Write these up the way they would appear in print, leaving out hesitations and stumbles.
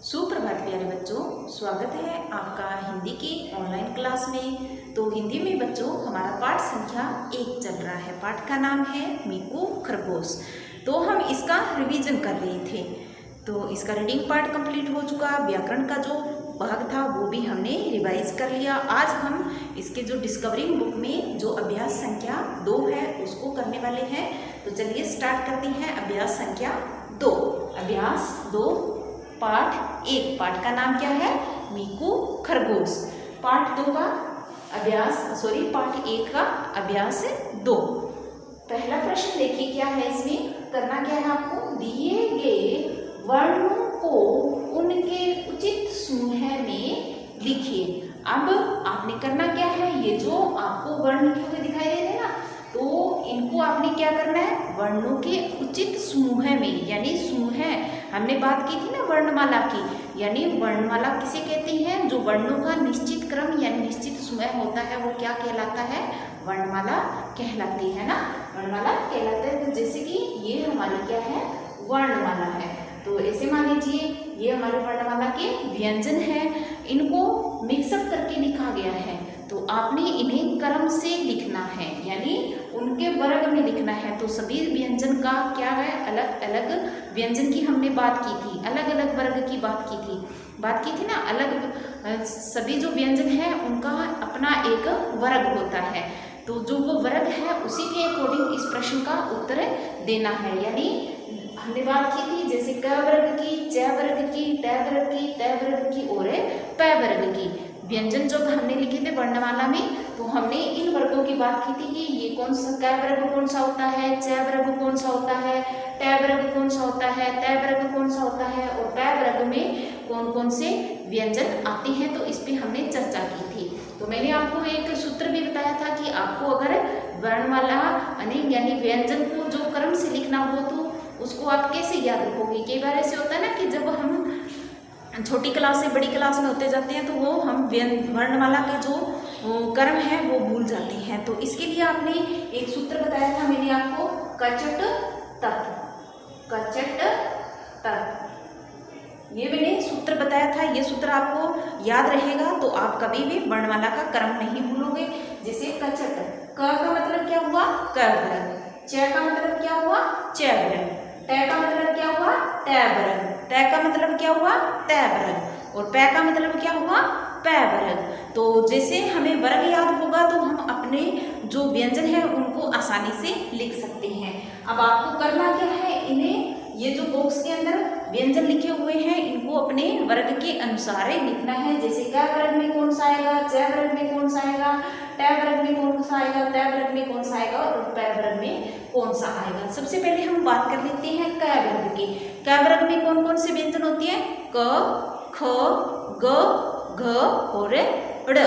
सुप्रभात प्यारे बच्चों, स्वागत है आपका हिंदी की ऑनलाइन क्लास में। तो हिंदी में बच्चों हमारा पाठ संख्या 1 चल रहा है। पाठ का नाम है मीकू खरगोश। तो हम इसका रिवीजन कर रहे थे। तो इसका रीडिंग पार्ट कंप्लीट हो चुका। व्याकरण का जो भाग था वो भी हमने रिवाइज कर लिया। आज हम इसके जो डिस्कवरिंग बुक में जो अभ्यास संख्या 2 है उसको करने वाले हैं। तो चलिए स्टार्ट करते हैं अभ्यास संख्या 2। अभ्यास 2 पाठ 1। पाठ का नाम क्या है? मीकू खरगोश। पाठ 2 का पाठ 1 का अभ्यास 2। पहला प्रश्न देखिए क्या है। इसमें करना क्या है आपको? दिए गए वर्णों को उनके उचित समूह में लिखिए। अब आपने करना क्या है, ये जो आपको वर्ण लिखे हुए दिखाई दे रहे हैं ना, तो इनको आपने क्या करना है? वर्णों के उचित समूह में, यानी समूह हमने बात की थी ना वर्णमाला की, यानी वर्णमाला किसे कहते हैं? जो वर्णों का निश्चित क्रम यानी निश्चित समूह होता है वो क्या कहलाता है? वर्णमाला कहलाती है ना। वर्णमाला कहलाता है। तो जैसे कि ये हमारी क्या है? वर्णमाला है। तो ऐसे मान लीजिए ये हमारे वर्णमाला के व्यंजन हैं, इनको मिक्सअप करके लिखा गया है। तो आपने इन्हें क्रम से लिखना है, यानी उनके वर्ग में लिखना है। तो सभी व्यंजन का क्या है? अलग अलग व्यंजन की हमने बात की थी, अलग अलग वर्ग की बात की थी ना। अलग सभी जो व्यंजन है उनका अपना एक वर्ग होता है। तो जो वो वर्ग है उसी के अकॉर्डिंग इस प्रश्न का उत्तर देना है। यानी हमने बात की थी जैसे क वर्ग की, च वर्ग की, ट वर्ग की, त वर्ग की और प वर्ग की व्यंजन जब हमने लिखे थे वर्णमाला में, तो हमने इन वर्गों की बात की थी कि ये कौन सा क वर्ग कौन सा होता है, च वर्ग कौन सा होता है, ट वर्ग कौन सा होता है, त वर्ग कौन सा होता है और प वर्ग में कौन कौन से व्यंजन आते हैं। तो इस पे हमने चर्चा की थी। तो मैंने आपको एक सूत्र भी बताया था कि आपको अगर वर्णमाला यानी व्यंजन को जो क्रम से लिखना हो तो उसको आप कैसे याद रखोगे। कई बार ऐसे होता है ना कि जब हम छोटी क्लास से बड़ी क्लास में होते जाते हैं तो वो हम वर्णमाला के जो क्रम है वो भूल जाते हैं। तो इसके लिए आपने एक सूत्र बताया था मैंने आपको, कचट तत्। ये मैंने सूत्र बताया था। ये सूत्र आपको याद रहेगा तो आप कभी भी वर्णमाला का क्रम नहीं भूलोगे। जैसे कचट, क का मतलब क्या हुआ? क वर्ग। च का मतलब क्या हुआ? च वर्ग। ट का मतलब क्या हुआ? ट वर्ग। त का मतलब क्या हुआ? त वर्ग। और प का मतलब क्या हुआ? प वर्ग। तो जैसे हमें वर्ग याद होगा तो हम अपने जो व्यंजन है उनको आसानी से लिख सकते हैं। अब आपको करना क्या है, इन्हें ये जो बॉक्स के अंदर व्यंजन लिखे हुए हैं इनको अपने वर्ग के अनुसार लिखना है। जैसे क वर्ग में कौन सा आएगा, च वर्ग में कौन सा आएगा, ट वर्ग में कौन सा आएगा, त वर्ग में कौन सा आएगा और प वर्ग में कौन सा आएगा। सबसे पहले हम बात कर लेते हैं क वर्ग की। क वर्ग में कौन कौन से व्यंजन होती है? क, ख, ग, घ और ड़,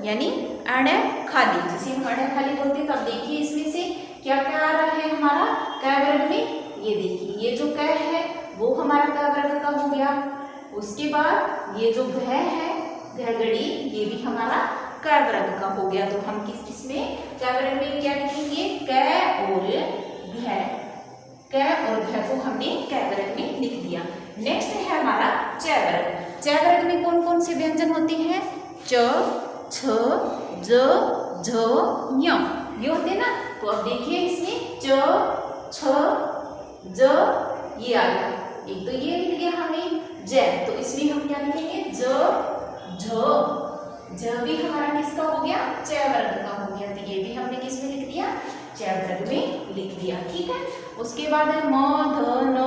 यानी अण खाली। जैसे हम अण खाली बोलते हैं। तब देखिए इसमें से क्या क्या आ रहा है हमारा क वर्ग में। ये देखिए ये जो क है वो हमारा क वर्ग का हो गया। उसके बाद ये जो घ है, घगड़ी, ये भी हमारा क वर्ग का हो गया। तो हम किस में क वर्ग में क्या लिखेंगे? क और घ। क और घ को हमने क वर्ग में लिख दिया। नेक्स्ट है हमारा च वर्ग। च वर्ग में कौन कौन से व्यंजन होते हैं? च, छ, ज, झ, ञ, ये होते हैं ना। तो अब देखिए इसमें च, छ, ज, ये आ गया। एक तो ये मिल गया हमें ज। तो इसमें हम क्या लिखेंगे? ज, झ भी हमारा किसका हो गया? च वर्ग का हो गया। तो ये भी हमने किस में लिख दिया? च वर्ग में लिख दिया। ठीक है। उसके बाद है म, ध, न,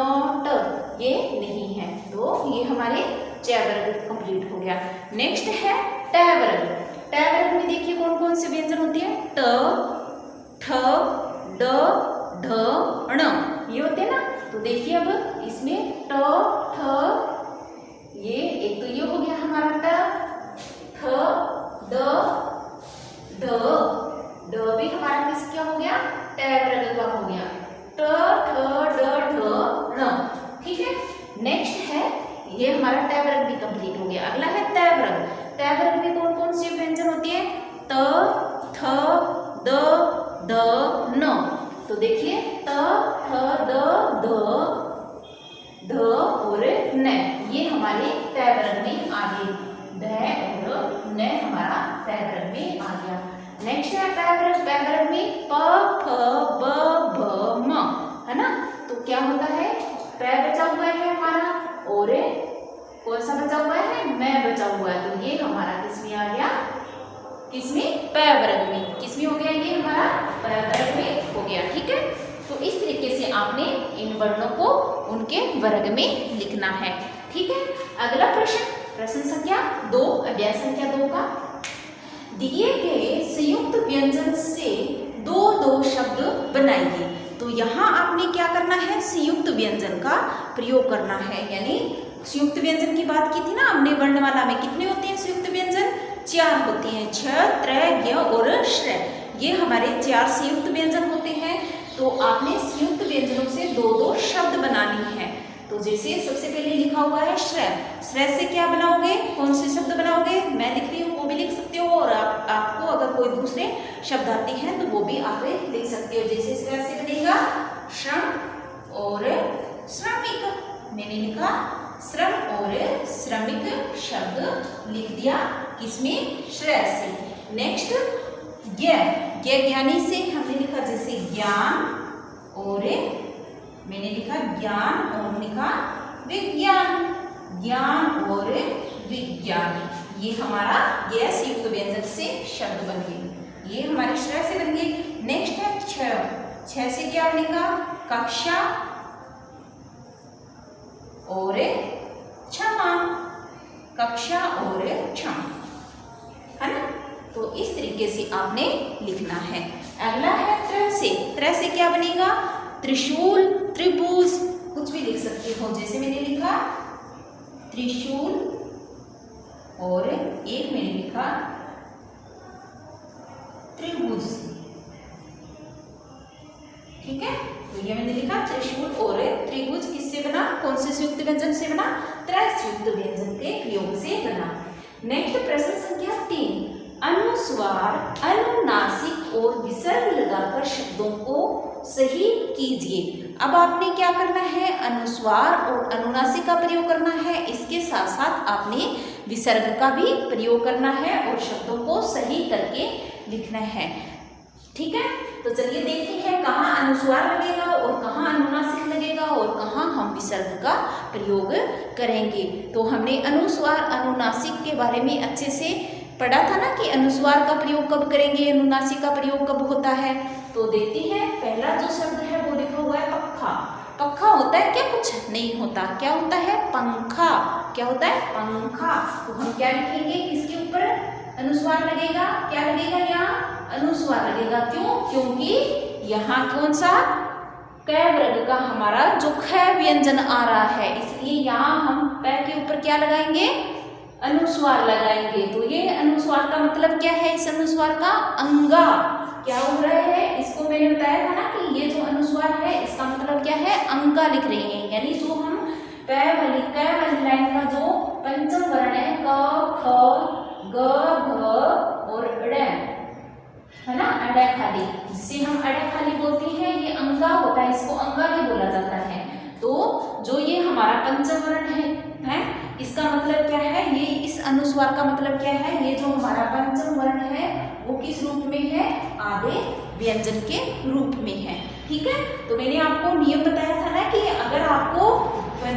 ट, ये नहीं है तो ये हमारे च वर्ग कंप्लीट हो गया। नेक्स्ट है ट वर्ग। ट वर्ग में देखिए कौन कौन से व्यंजन होते हैं? ट, ठ, ड, ढ, ण, ये होते हैं ना। तो देखिए अब इसमें ट, ठ, ये एक तो ये हो गया हमारा ट, ठ, ड, ढ, ड भी हमारा किस क्या हो गया? ट वर्ग का हो गया। ट, ठ, ड, ढ, ण। ठीक है। नेक्स्ट है ये हमारा ट वर्ग भी कंप्लीट हो गया। अगला है त वर्ग। त वर्ग में कौन कौन से व्यंजन होते हैं? त, थ, द, ध, न। तो देखिए त, थ, द, ध, ध और न, ये हमारे तय वर्ग में आ गए। ध और न हमारा तय वर्ग में आ गया। नेक्स्ट है तय वर्ग में प फ ब भ म, है ना। तो क्या होता है, प बचा हुआ है हमारा और कौन सा बचा हुआ है, मैं बचा हुआ है। तो ये हमारा किसमें आ गया, किसमें, प वर्ग में। किसमें हो गया, ये हमारा प वर्ग में हो गया। ठीक है, तो इस तरीके से आपने इन वर्णों को उनके वर्ग में लिखना है। ठीक है, अगला प्रश्न, प्रश्न संख्या 2, अध्याय संख्या 2 का, दिए गए संयुक्त व्यंजन से दो शब्द बनाइए। तो यहाँ आपने क्या करना है, संयुक्त व्यंजन का प्रयोग करना है। यानी संयुक्त व्यंजन की बात की थी ना हमने, वर्णमाला में कितने होते हैं संयुक्त व्यंजन, 4 होते हैं, छ, त्र, ज्ञ और श्र। ये हमारे 4 संयुक्त व्यंजन होते हैं। तो आपने संयुक्त व्यंजनों से दो शब्द बनाने हैं। तो जैसे सबसे पहले लिखा हुआ है श्र, श्र से क्या बनाओगे, कौन से शब्द बनाओगे, मैं लिख रही हूँ वो भी लिख सकते हो, और आपको अगर कोई दूसरे शब्द आते हैं तो वो भी आप लिख सकते हो। जैसे श्र से बनेगा श्रम और श्रमिक, मैंने लिखा श्रम और श्रमिक शब्द लिख दिया, किसमें, श्र से। नेक्स्ट ज्ञ, ज्ञानी से हमने लिखा जैसे ज्ञान, और मैंने लिखा ज्ञान और लिखा विज्ञान, ज्ञान और विज्ञान। ये हमारा ज्ञ संयुक्त व्यंजन से शब्द बन गए, ये हमारे श्र से बन गए। नेक्स्ट है छ, छ से क्या बनेगा, कक्षा और क्षमा, कक्षा और क्षमा, है ना। तो इस तरीके से आपने लिखना है। अगला है त्र से, त्र से क्या बनेगा, त्रिशूल, त्रिभुज, कुछ भी लिख सकते हो। जैसे मैंने लिखा त्रिशूल और एक मैंने लिखा त्रिभुज। ठीक है, तो ये मैंने लिखा त्रिशूल और त्रिभुज, किससे बना, कौन से संयुक्त व्यंजन से बना, त्र संयुक्त व्यंजन के प्रयोग से बना। नेक्स्ट प्रश्न संख्या 3, अनुस्वार, अनुनासिक और विसर्ग लगाकर शब्दों को सही कीजिए। अब आपने क्या करना है, अनुस्वार और अनुनासिक का प्रयोग करना है, इसके साथ साथ आपने विसर्ग का भी प्रयोग करना है और शब्दों को सही करके लिखना है। ठीक है, तो चलिए देखते हैं कहाँ अनुस्वार लगेगा और कहाँ अनुनासिक लगेगा और कहाँ हम विसर्ग का प्रयोग करेंगे। तो हमने अनुस्वार अनुनासिक के बारे में अच्छे से पढ़ा था ना कि अनुस्वार का प्रयोग कब करेंगे, अनुनासिक का प्रयोग कब होता है। तो देखते हैं, पहला जो शब्द है वो लिखा हुआ है पक्खा। पक्खा होता है क्या, कुछ नहीं होता, क्या होता है, पंखा। क्या होता है, पंखा। तो हम क्या लिखेंगे, किसके ऊपर अनुस्वार लगेगा, क्या लगेगा, यहाँ अनुस्वार लगेगा। क्यों, क्योंकि यहाँ कौन सा, क वर्ग का हमारा जो ख व्यंजन आ रहा है, इसलिए यहाँ हम प के ऊपर क्या लगाएंगे, अनुस्वार लगाएंगे। तो ये अनुस्वार का मतलब क्या है, इस अनुस्वार का अंगा क्या हो रहा है, इसको मैंने बताया था ना कि ये जो अनुस्वार है इसका मतलब क्या है, अंगा लिख रहे हैं। यानी जो हम क वाली लाइन का जो पंचम वर्ण है, क, ख, ग, घ और ड़, है ना, अड़ा खाली, जिसे हम अड़ा खाली बोलते हैं, ये अंगा होता है, इसको अंगा भी बोला जाता है। तो जो ये हमारा पंचम वर्ण है, इसका मतलब क्या है, ये इस अनुस्वार का मतलब क्या है, ये जो हमारा पंचम वर्ण है वो किस रूप में है, आधे व्यंजन के रूप में है। ठीक है, तो मैंने आपको नियम बताया था ना कि अगर आपको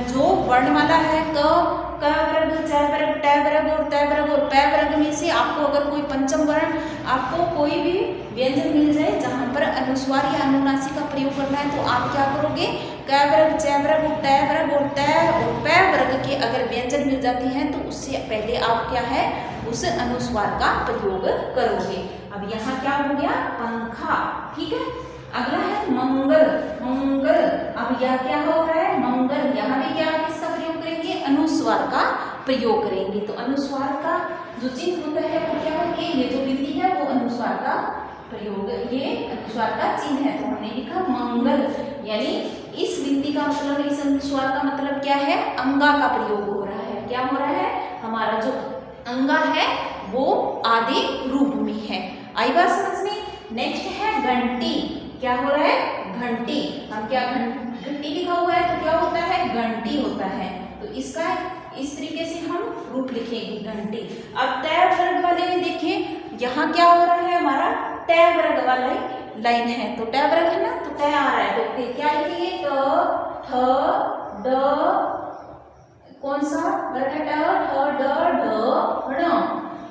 जो वर्णमाला है क वर्ग, च वर्ग, ट वर्ग और त वर्ग और प वर्ग में से आपको अगर कोई पंचम वर्ण, आपको कोई भी व्यंजन मिल जाए जहाँ पर अनुस्वार या अनुनासिक का प्रयोग करना है, तो आप क्या करोगे, क वर्ग, च वर्ग, ट वर्ग और त और प वर्ग के अगर व्यंजन मिल जाते हैं तो उससे पहले आप क्या है, उस अनुस्वार का प्रयोग करोगे। अब यहाँ क्या हो गया, पंखा। ठीक है, अगला है मंगल, मंगल। अब यह क्या हो रहा है, मंगल, यहाँ भी क्या किसका प्रयोग करेंगे, अनुस्वार का प्रयोग करेंगे। तो अनुस्वार का जो चिन्ह होता है वो क्या है, ये जो बिंदी है वो अनुस्वार का प्रयोग, ये अनुस्वार का चिन्ह है। तो हमने लिखा मंगल, यानी इस बिंदी का मतलब, इस अनुस्वार का मतलब क्या है, अंगा का प्रयोग हो रहा है। क्या हो रहा है, हमारा जो अंगा है वो आदि रूप में है। आई बात समझ में। नेक्स्ट है घंटी। क्या हो रहा है, घंटी। हम क्या घंटी लिखा हुआ है तो क्या होता है, घंटी होता है। तो इसका इस तरीके से हम रूप लिखेंगे, घंटी। अब तय वर्ग वाले में देखिए, यहाँ क्या हो रहा है, हमारा तय वर्ग वाला लाइन है, तो तय वर्ग है ना, तो तय आ रहा है, तो फिर क्या लिखेंगे, त थ ड, कौन सा वर्ग है, ट ठ ड ण।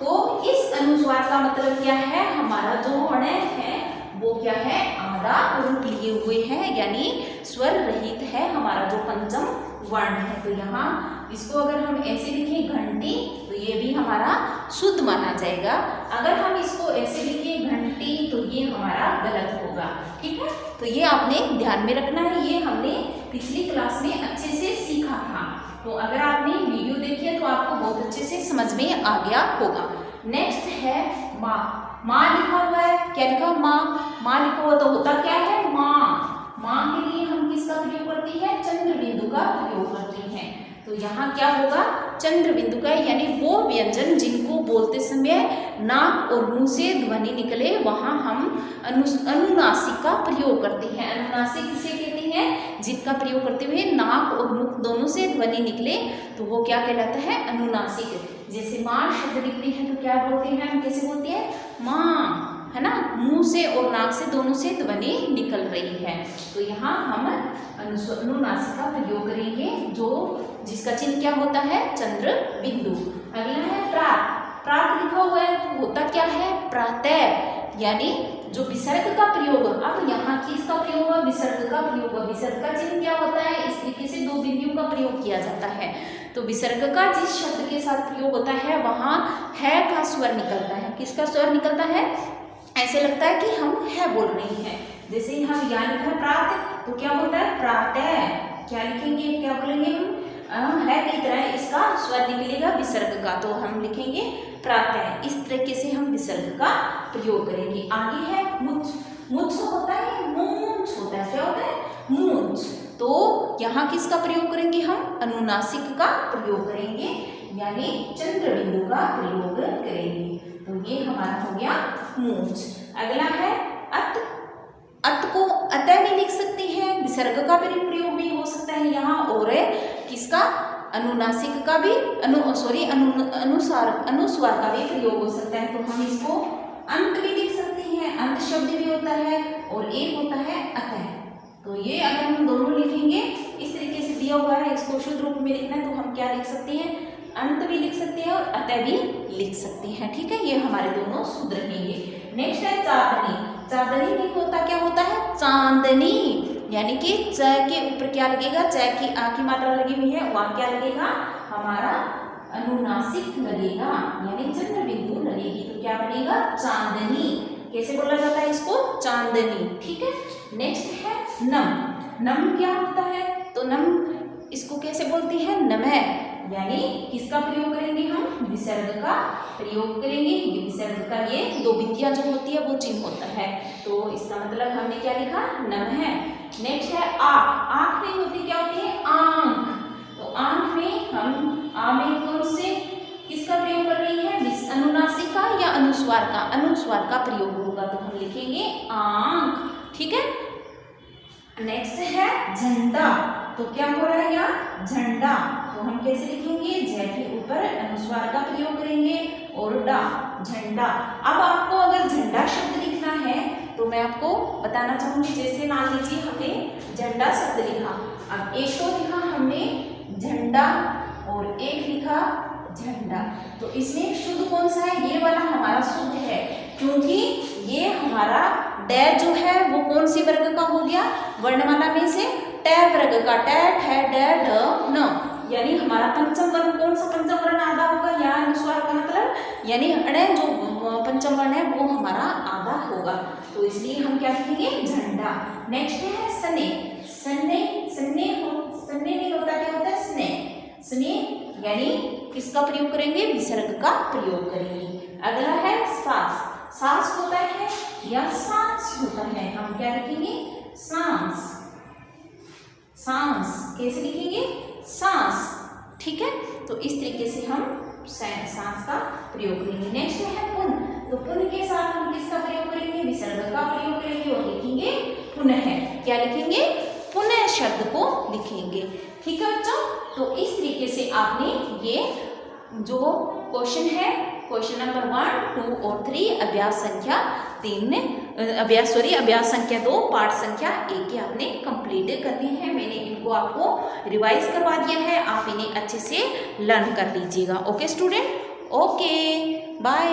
तो इस अनुस्वार का मतलब क्या है, हमारा जो वर्ण है वो क्या है, आधा रूप लिए हुए है, यानी स्वर रहित है हमारा जो पंचम वर्ण है। तो यहाँ इसको अगर हम ऐसे लिखें घंटी, तो ये भी हमारा शुद्ध माना जाएगा। अगर हम इसको ऐसे लिखें घंटी, तो ये हमारा गलत होगा। ठीक है, तो ये आपने ध्यान में रखना है, ये हमने पिछली क्लास में अच्छे से सीखा था। तो अगर आपने वीडियो देखी है तो आपको बहुत अच्छे से समझ में आ गया होगा। नेक्स्ट है माँ। माँ लिखा हुआ है, क्या लिखा हुआ, माँ। माँ लिखा हुआ तो होता क्या है, माँ। माँ के लिए हम किसका प्रयोग करते हैं, चंद्र बिंदु का प्रयोग करते हैं। तो यहाँ क्या होगा, चंद्र बिंदु का, यानी वो व्यंजन जिनको बोलते समय नाक और मुंह से ध्वनि निकले, वहां हम अनुनासिक का प्रयोग करते हैं। अनुनासिक किसे कहते हैं, जिनका प्रयोग करते हुए नाक और मुख दोनों से ध्वनि निकले, तो वो क्या कहलाता है, अनुनासिक। जैसे माँ शब्द लिखते हैं तो क्या बोलते हैं, हम कैसे बोलते हैं, माँ, है ना, मुंह से और नाक से दोनों से ध्वनि निकल रही है। तो यहाँ हम अनुनासिक का प्रयोग करेंगे, जो जिसका चिन्ह क्या होता है, चंद्र बिंदु। अगला है प्रात। प्रात लिखा हुआ है तो होता क्या है, प्रातः, यानी जो विसर्ग का प्रयोग। अब यहाँ किसका प्रयोग हुआ, विसर्ग का प्रयोग हुआ। विसर्ग का चिन्ह क्या होता है, इस तरीके से दो बिंदुओं का प्रयोग किया जाता है। तो विसर्ग का जिस शब्द के साथ प्रयोग होता है, वहाँ है का स्वर निकलता है। किसका स्वर निकलता है, ऐसे लगता है कि हम है बोल रही हैं। जैसे हम यहाँ लिखा प्रात, तो क्या होता है, प्रातः। क्या लिखेंगे, क्या बोलेंगे हम, है की तरह इसका स्वर निकलेगा विसर्ग का, तो हम लिखेंगे प्रातः। इस तरीके से हम विसर्ग का प्रयोग करेंगे। आगे है मुझ। मुझ होता है, मूंछ होता है, क्या होता है, मूंछ। तो यहाँ किसका प्रयोग करेंगे हम, अनुनासिक का प्रयोग करेंगे, यानी चंद्र बिंदु का प्रयोग करेंगे। तो ये हमारा हो गया मूंछ। अगला है अत। अत को अतः भी लिख सकते हैं, विसर्ग का भी प्रयोग भी हो सकता है यहाँ, और किसका, अनुनासिक का भी अनुस्वार का भी प्रयोग हो सकता है। तो हम इसको अंत भी लिख सकते हैं, अंत शब्द भी होता है, और एक होता है अतः। तो ये अगर हम दोनों लिखेंगे, इस तरीके से दिया हुआ है, इसको शुद्ध रूप में लिखना है, तो हम क्या लिख सकते हैं, अंत भी लिख सकते हैं और अतः भी लिख सकते हैं। ठीक है, ये हमारे दोनों शुद्ध रहेंगे। नेक्स्ट है चांदनी। चांदनी नहीं होता, क्या होता है, चांदनी, यानी कि च के ऊपर क्या लगेगा, च की आ की मात्रा लगी हुई है, वहां क्या लगेगा, हमारा अनुनासिक लगेगा, यानी चंद्र बिंदु लगेगी। तो क्या बनेगा, चांदनी। कैसे बोला जाता है इसको, चांदनी। ठीक है, नेक्स्ट है नम। नम क्या होता है, तो नम इसको कैसे बोलते हैं, नमः, यानी किसका प्रयोग करेंगे हम, विसर्ग का प्रयोग करेंगे। ये विसर्ग का ये दो बिंदियां जो होती है वो चिन्ह होता है, तो इसका मतलब हमने क्या लिखा, नमः। नेक्स्ट है आँख। आँख में होती क्या होती है, आंख। तो आंख में हम आ में कौन से किसका प्रयोग कर रही है, अनुनासिक का या अनुस्वार का, अनुस्वार का प्रयोग होगा, तो हम लिखेंगे आंख। ठीक है, नेक्स्ट है झंडा। तो क्या हो रहा है यहाँ, झंडा। तो हम कैसे लिखेंगे, झ के ऊपर अनुस्वार का प्रयोग करेंगे और डा, झंडा। अब आपको अगर झंडा शब्द लिखना है तो मैं आपको बताना चाहूंगी, जैसे मान लीजिए हमने झंडा शब्द लिखा, अब एक तो लिखा हमने झंडा और एक लिखा झंडा, तो इसमें शुद्ध कौन सा है, ये वाला हमारा शुद्ध है, क्योंकि ये हमारा डै जो है वो कौन सी वर्ग का हो गया, वर्णमाला में से ट वर्ग का, ट ठ ड ढ न, यानी हमारा पंचम वर्ण, कौन सा पंचम वर्ण आधा होगा, यहाँ अनुस्वार का मतलब, यानी अण जो पंचम वर्ण है वो हमारा आधा होगा, तो इसलिए हम क्या लिखेंगे, झंडा। नेक्स्ट है सने। सने, सने सने नहीं होता, क्या होता है, स्ने। स्ने यानी किसका प्रयोग करेंगे, विसर्ग का प्रयोग करेंगे। अगला है सांस। सांस होता है या सांस होता है, हम क्या लिखेंगे, सांस। सांस कैसे लिखेंगे, सांस। ठीक है, तो इस तरीके से हम सांस का प्रयोग करेंगे। नेक्स्ट है पुन। तो पुन के साथ हम किसका प्रयोग करेंगे? विसर्ग का प्रयोग करेंगे और लिखेंगे पुनः। क्या लिखेंगे? पुनः शब्द को लिखेंगे। ठीक है बच्चों, तो इस तरीके से आपने ये जो क्वेश्चन है, क्वेश्चन नंबर 1, 2 और 3, अभ्यास संख्या 3 अभ्यास संख्या 2 पाठ संख्या 1 की आपने कंप्लीट करनी है। मैंने इनको आपको रिवाइज करवा दिया है, आप इन्हें अच्छे से लर्न कर लीजिएगा। Okay student, okay bye.